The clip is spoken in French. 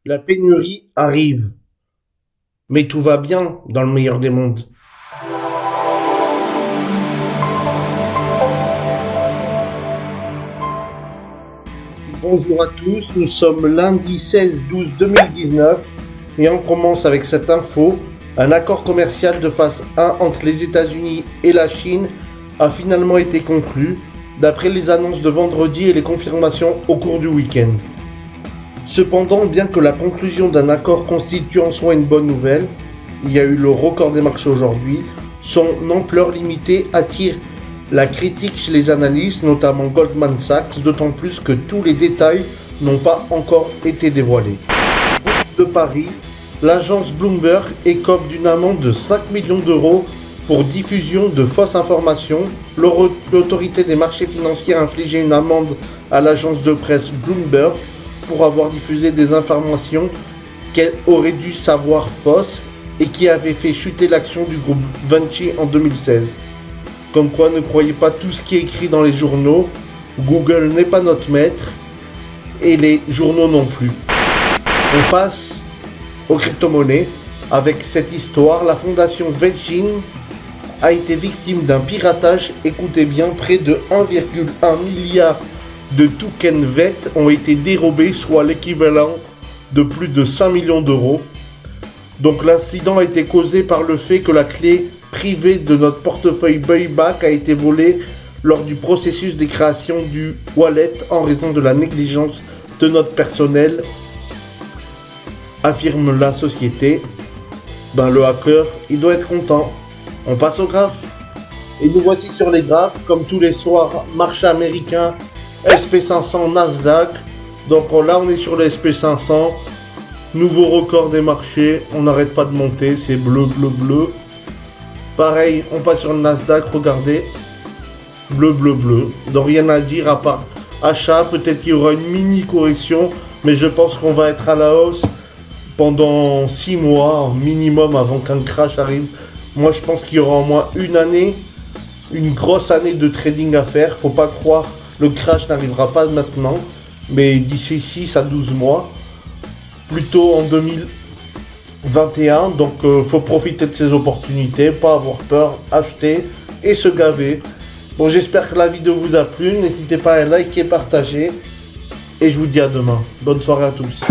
La pénurie arrive, mais tout va bien dans le meilleur des mondes. Bonjour à tous, nous sommes lundi 16-12-2019 et on commence avec cette info. Un accord commercial de phase 1 entre les États-Unis et la Chine a finalement été conclu, d'après les annonces de vendredi et les confirmations au cours du week-end. Cependant, bien que la conclusion d'un accord constitue en soi une bonne nouvelle, il y a eu le record des marchés aujourd'hui, son ampleur limitée attire la critique chez les analystes, notamment Goldman Sachs, d'autant plus que tous les détails n'ont pas encore été dévoilés. De Paris, l'agence Bloomberg écope d'une amende de 5 millions d'euros pour diffusion de fausses informations. L'autorité des marchés financiers a infligé une amende à l'agence de presse Bloomberg pour avoir diffusé des informations qu'elle aurait dû savoir fausses et qui avaient fait chuter l'action du groupe Vinci en 2016. Comme quoi, ne croyez pas tout ce qui est écrit dans les journaux. Google n'est pas notre maître et les journaux non plus. On passe aux crypto-monnaies. Avec cette histoire, la fondation Virgin a été victime d'un piratage. Écoutez bien, près de 1,1 milliard de tokens VET ont été dérobés, soit l'équivalent de plus de 5 millions d'euros. Donc l'incident a été causé par le fait que la clé privée de notre portefeuille Buyback a été volée lors du processus de création du wallet en raison de la négligence de notre personnel, affirme la société. Le hacker, il doit être content. On passe au graphe. Et nous voici sur les graphes, comme tous les soirs, marché américain, SP500, Nasdaq. Donc là, on est sur le SP500. Nouveau record des marchés. On n'arrête pas de monter. C'est bleu, bleu, bleu. Pareil, on passe sur le Nasdaq. Regardez. Bleu, bleu, bleu. Donc rien à dire à part achat. Peut-être qu'il y aura une mini correction. Mais je pense qu'on va être à la hausse pendant 6 mois minimum avant qu'un crash arrive. Moi, je pense qu'il y aura au moins une année. Une grosse année de trading à faire. Faut pas croire. Le crash n'arrivera pas maintenant, mais d'ici 6 à 12 mois, plutôt en 2021. Donc faut profiter de ces opportunités, pas avoir peur, acheter et se gaver. Bon, j'espère que la vidéo vous a plu. N'hésitez pas à liker, partager. Et je vous dis à demain. Bonne soirée à tous.